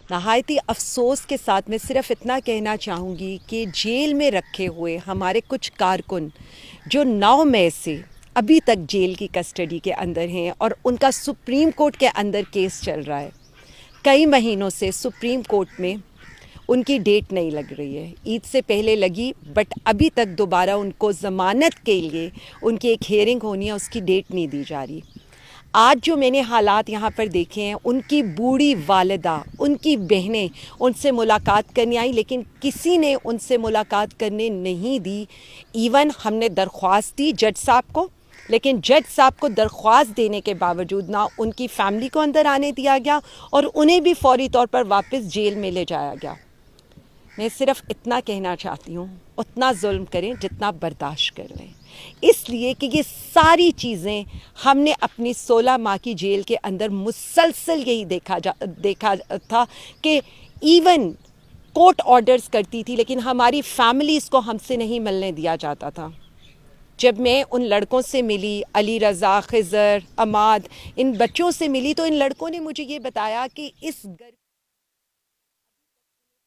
نہایت ہی افسوس کے ساتھ میں صرف اتنا کہنا چاہوں گی کہ جیل میں رکھے ہوئے ہمارے کچھ کارکن جو 9 مئی سے ابھی تک جیل کی کسٹڈی کے اندر ہیں اور ان کا سپریم کورٹ کے اندر کیس چل رہا ہے. کئی مہینوں سے سپریم کورٹ میں ان کی ڈیٹ نہیں لگ رہی ہے. عید سے پہلے لگی بٹ ابھی تک دوبارہ ان کو ضمانت کے لیے ان کی ایک ہیئرنگ ہونی ہے, اس کی ڈیٹ نہیں دی جا رہی. آج جو میں نے حالات یہاں پر دیکھے ہیں, ان کی بوڑھی والدہ, ان کی بہنیں ان سے ملاقات کرنے آئی لیکن کسی نے ان سے ملاقات کرنے نہیں دی. ایون ہم نے درخواست دی جج صاحب کو, لیکن جج صاحب کو درخواست دینے کے باوجود نہ ان کی فیملی کو اندر آنے دیا گیا اور انہیں بھی فوری طور پر واپس جیل میں لے جایا گیا. میں صرف اتنا کہنا چاہتی ہوں, اتنا ظلم کریں جتنا برداشت کر لیں, اس لیے کہ یہ ساری چیزیں ہم نے اپنی 16 ماہ کی جیل کے اندر مسلسل یہی دیکھا تھا کہ ایون کورٹ آرڈرز کرتی تھی لیکن ہماری فیملیز کو ہم سے نہیں ملنے دیا جاتا تھا. جب میں ان لڑکوں سے ملی, علی رضا, خضر, عماد, ان بچوں سے ملی, تو ان لڑکوں نے مجھے یہ بتایا کہ اس گھر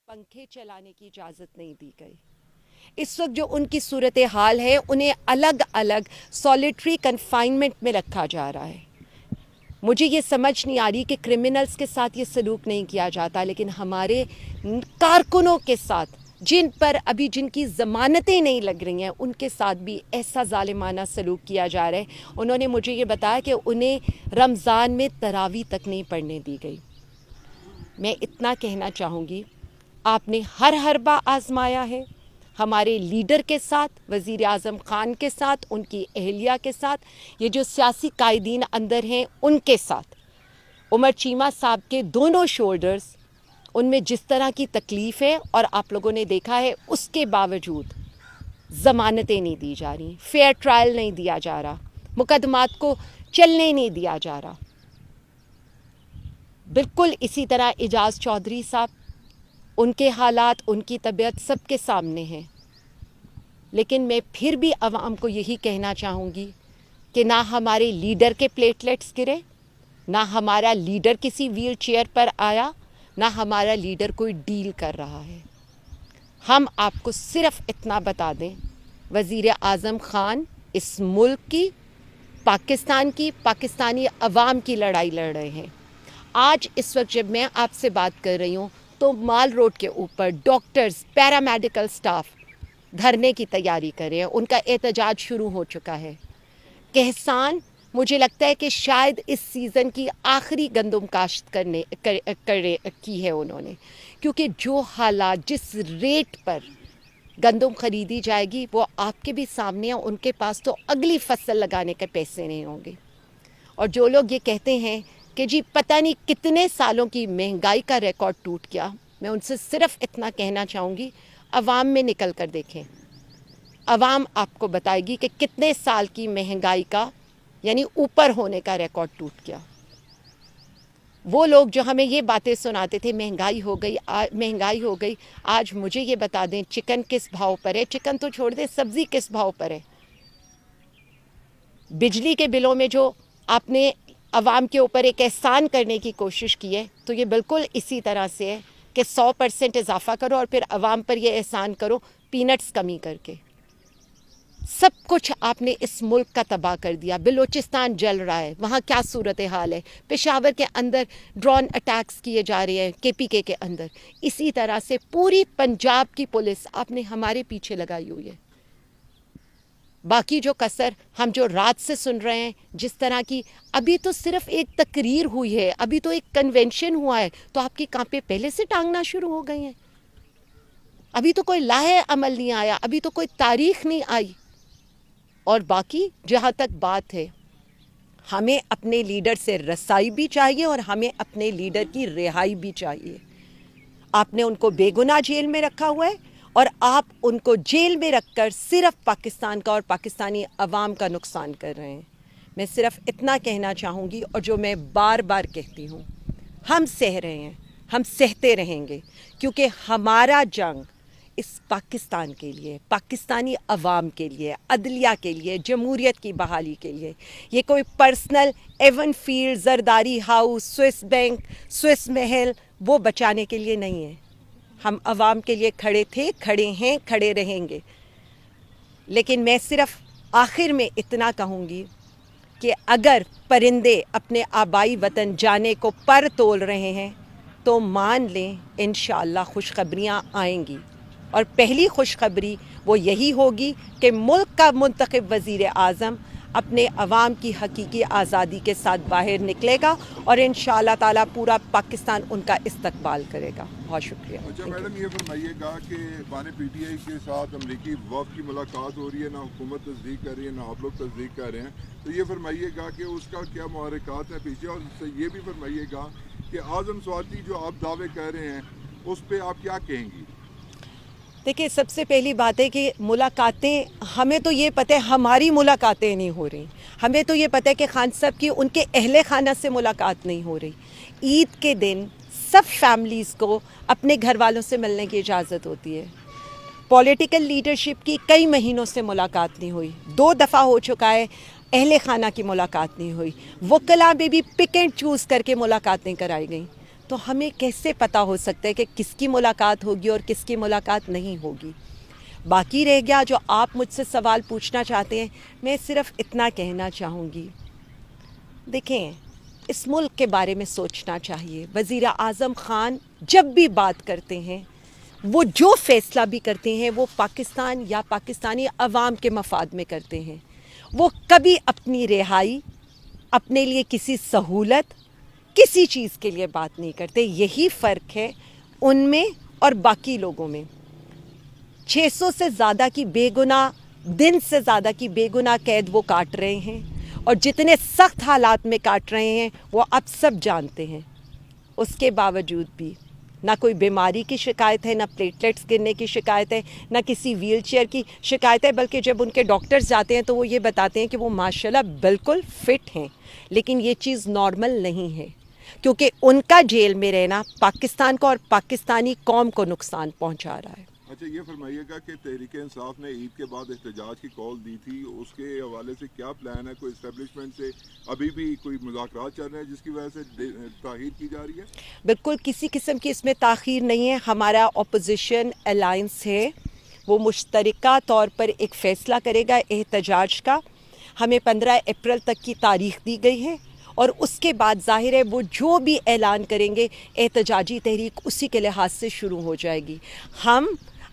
پنکھے چلانے کی اجازت نہیں دی گئی. اس وقت جو ان کی صورتحال ہے, انہیں الگ الگ سالیٹری کنفائنمنٹ میں رکھا جا رہا ہے. مجھے یہ سمجھ نہیں آ رہی کہ کرمنلز کے ساتھ یہ سلوک نہیں کیا جاتا, لیکن ہمارے کارکنوں کے ساتھ جن کی ضمانتیں نہیں لگ رہی ہیں, ان کے ساتھ بھی ایسا ظالمانہ سلوک کیا جا رہا ہے. انہوں نے مجھے یہ بتایا کہ انہیں رمضان میں تراویح تک نہیں پڑھنے دی گئی. میں اتنا کہنا چاہوں گی, آپ نے ہر حربہ آزمایا ہے ہمارے لیڈر کے ساتھ, وزیر اعظم خان کے ساتھ, ان کی اہلیہ کے ساتھ, یہ جو سیاسی قائدین اندر ہیں ان کے ساتھ. عمر چیمہ صاحب کے دونوں شولڈرز, ان میں جس طرح کی تکلیف ہے اور آپ لوگوں نے دیکھا ہے, اس کے باوجود ضمانتیں نہیں دی جا رہی, فیئر ٹرائل نہیں دیا جا رہا, مقدمات کو چلنے نہیں دیا جا رہا. بالکل اسی طرح اعجاز چودھری صاحب, ان کے حالات, ان کی طبیعت سب کے سامنے ہیں. لیکن میں پھر بھی عوام کو یہی کہنا چاہوں گی کہ نہ ہمارے لیڈر کے پلیٹلیٹس گرے, نہ ہمارا لیڈر کسی ویل چیئر پر آیا, نہ ہمارا لیڈر کوئی ڈیل کر رہا ہے. ہم آپ کو صرف اتنا بتا دیں, وزیر اعظم خان اس ملک کی, پاکستان کی, پاکستانی عوام کی لڑائی لڑ رہے ہیں. آج اس وقت جب میں آپ سے بات کر رہی ہوں تو مال روڈ کے اوپر ڈاکٹرز, پیرامیڈیکل سٹاف دھرنے کی تیاری کر رہے ہیں, ان کا احتجاج شروع ہو چکا ہے. کہسان, مجھے لگتا ہے کہ شاید اس سیزن کی آخری گندم کاشت کی ہے انہوں نے, کیونکہ جو حالات, جس ریٹ پر گندم خریدی جائے گی وہ آپ کے بھی سامنے ہیں. ان کے پاس تو اگلی فصل لگانے کے پیسے نہیں ہوں گے. اور جو لوگ یہ کہتے ہیں کہ جی پتہ نہیں کتنے سالوں کی مہنگائی کا ریکارڈ ٹوٹ گیا, میں ان سے صرف اتنا کہنا چاہوں گی, عوام میں نکل کر دیکھیں. عوام آپ کو بتائے گی کہ کتنے سال کی مہنگائی کا, یعنی اوپر ہونے کا ریکارڈ ٹوٹ گیا. وہ لوگ جو ہمیں یہ باتیں سناتے تھے مہنگائی ہو گئی, مہنگائی ہو گئی, آج مجھے یہ بتا دیں چکن کس بھاؤ پر ہے. چکن تو چھوڑ دیں, سبزی کس بھاؤ پر ہے. بجلی کے بلوں میں جو آپ نے عوام کے اوپر ایک احسان کرنے کی کوشش کی ہے, تو یہ بالکل اسی طرح سے ہے کہ 100% اضافہ کرو اور پھر عوام پر یہ احسان کرو پینٹس کمی کر کے. سب کچھ آپ نے اس ملک کا تباہ کر دیا. بلوچستان جل رہا ہے, وہاں کیا صورتحال ہے. پشاور کے اندر ڈرون اٹیکس کیے جا رہے ہیں KPK کے اندر. اسی طرح سے پوری پنجاب کی پولیس آپ نے ہمارے پیچھے لگائی ہوئی ہے. باقی جو کسر ہم جو رات سے سن رہے ہیں, جس طرح کی, ابھی تو صرف ایک تقریر ہوئی ہے, ابھی تو ایک کنونشن ہوا ہے, تو آپ کی کانپیں پہلے سے ٹانگنا شروع ہو گئی ہیں. ابھی تو کوئی لاہے عمل نہیں آیا, ابھی تو کوئی تاریخ نہیں آئی. اور باقی جہاں تک بات ہے, ہمیں اپنے لیڈر سے رسائی بھی چاہیے اور ہمیں اپنے لیڈر کی رہائی بھی چاہیے. آپ نے ان کو بے گناہ جیل میں رکھا ہوا ہے اور آپ ان کو جیل میں رکھ کر صرف پاکستان کا اور پاکستانی عوام کا نقصان کر رہے ہیں. میں صرف اتنا کہنا چاہوں گی, اور جو میں بار بار کہتی ہوں, ہم سہ رہے ہیں, ہم سہتے رہیں گے, کیونکہ ہمارا جنگ اس پاکستان کے لیے, پاکستانی عوام کے لیے, عدلیہ کے لیے, جمہوریت کی بحالی کے لیے. یہ کوئی personal even field, Zardari house, Swiss bank, Swiss Mahal, وہ بچانے کے لیے نہیں ہے. ہم عوام کے لیے کھڑے تھے, کھڑے ہیں, کھڑے رہیں گے. لیکن میں صرف آخر میں اتنا کہوں گی کہ اگر پرندے اپنے آبائی وطن جانے کو پر تول رہے ہیں تو مان لیں انشاءاللہ خوشخبریاں آئیں گی. اور پہلی خوشخبری وہ یہی ہوگی کہ ملک کا منتخب وزیر اعظم اپنے عوام کی حقیقی آزادی کے ساتھ باہر نکلے گا اور انشاءاللہ تعالیٰ پورا پاکستان ان کا استقبال کرے گا. بہت شکریہ. اچھا میڈم, یہ فرمائیے گا کہ بان پی ٹی آئی کے ساتھ امریکی وفد کی ملاقات ہو رہی ہے, نہ حکومت تصدیق کر رہی ہے نہ آپ لوگ تصدیق کر رہے ہیں, تو یہ فرمائیے گا کہ اس کا کیا محرکات ہیں پیچھے, اور یہ بھی فرمائیے گا کہ اعظم سواتی جو آپ دعوے کر رہے ہیں اس پہ آپ کیا کہیں گی؟ دیکھیں, سب سے پہلی بات ہے کہ ملاقاتیں, ہمیں تو یہ پتہ ہے ہماری ملاقاتیں نہیں ہو رہی. ہمیں تو یہ پتہ ہے کہ خان صاحب کی ان کے اہل خانہ سے ملاقات نہیں ہو رہی. عید کے دن سب فیملیز کو اپنے گھر والوں سے ملنے کی اجازت ہوتی ہے. پولیٹیکل لیڈرشپ کی کئی مہینوں سے ملاقات نہیں ہوئی. 2 دفعہ ہو چکا ہے اہل خانہ کی ملاقات نہیں ہوئی. وکلاء میں بھی پک اینڈ چوز کر کے ملاقاتیں کرائی گئیں. تو ہمیں کیسے پتہ ہو سکتا ہے کہ کس کی ملاقات ہوگی اور کس کی ملاقات نہیں ہوگی؟ باقی رہ گیا جو آپ مجھ سے سوال پوچھنا چاہتے ہیں, میں صرف اتنا کہنا چاہوں گی, دیکھیں اس ملک کے بارے میں سوچنا چاہیے. وزیر اعظم خان جب بھی بات کرتے ہیں, وہ جو فیصلہ بھی کرتے ہیں وہ پاکستان یا پاکستانی عوام کے مفاد میں کرتے ہیں. وہ کبھی اپنی رہائی, اپنے لیے کسی سہولت, کسی چیز کے لیے بات نہیں کرتے. یہی فرق ہے ان میں اور باقی لوگوں میں. 600 سے زیادہ کی بے گناہ, دن سے زیادہ کی بے گناہ قید وہ کاٹ رہے ہیں, اور جتنے سخت حالات میں کاٹ رہے ہیں وہ آپ سب جانتے ہیں. اس کے باوجود بھی نہ کوئی بیماری کی شکایت ہے, نہ پلیٹلیٹس گرنے کی شکایت ہے, نہ کسی ویل چیئر کی شکایت ہے, بلکہ جب ان کے ڈاکٹرز جاتے ہیں تو وہ یہ بتاتے ہیں کہ وہ ماشاءاللہ بالکل فٹ ہیں. لیکن یہ چیز نارمل نہیں ہے, کیونکہ ان کا جیل میں رہنا پاکستان کو اور پاکستانی قوم کو نقصان پہنچا رہا ہے. اچھا, یہ فرمائیے گا کہ تحریک انصاف نے عید کے بعد احتجاج کی کال دی تھی, اس کے حوالے سے کیا پلان ہے؟ کوئی اسٹیبلشمنٹ سے ابھی بھی کوئی مذاکرات چل رہے ہیں جس کی وجہ سے تاخیر کی جا رہی ہے؟ بالکل کسی قسم کی اس میں تاخیر نہیں ہے. ہمارا اپوزیشن الائنس ہے, وہ مشترکہ طور پر ایک فیصلہ کرے گا احتجاج کا. ہمیں 15 اپریل تک کی تاریخ دی گئی ہے, اور اس کے بعد ظاہر ہے وہ جو بھی اعلان کریں گے احتجاجی تحریک اسی کے لحاظ سے شروع ہو جائے گی. ہم,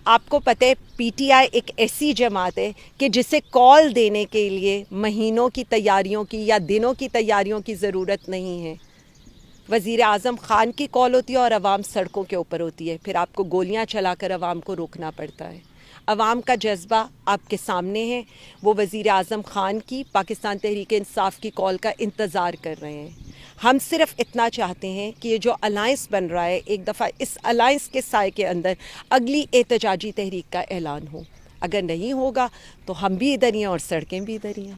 آپ کو پتہ ہے پی ٹی آئی ایک ایسی جماعت ہے کہ جسے کال دینے کے لیے مہینوں کی تیاریوں کی یا دنوں کی تیاریوں کی ضرورت نہیں ہے. وزیر اعظم خان کی کال ہوتی ہے اور عوام سڑکوں کے اوپر ہوتی ہے, پھر آپ کو گولیاں چلا کر عوام کو روکنا پڑتا ہے. عوام کا جذبہ آپ کے سامنے ہے. وہ وزیر اعظم خان کی, پاکستان تحریک انصاف کی کال کا انتظار کر رہے ہیں. ہم صرف اتنا چاہتے ہیں کہ یہ جو الائنس بن رہا ہے, ایک دفعہ اس الائنس کے سائے کے اندر اگلی احتجاجی تحریک کا اعلان ہو. اگر نہیں ہوگا تو ہم بھی ادھر ہی ہیں اور سڑکیں بھی ادھر ہی ہیں.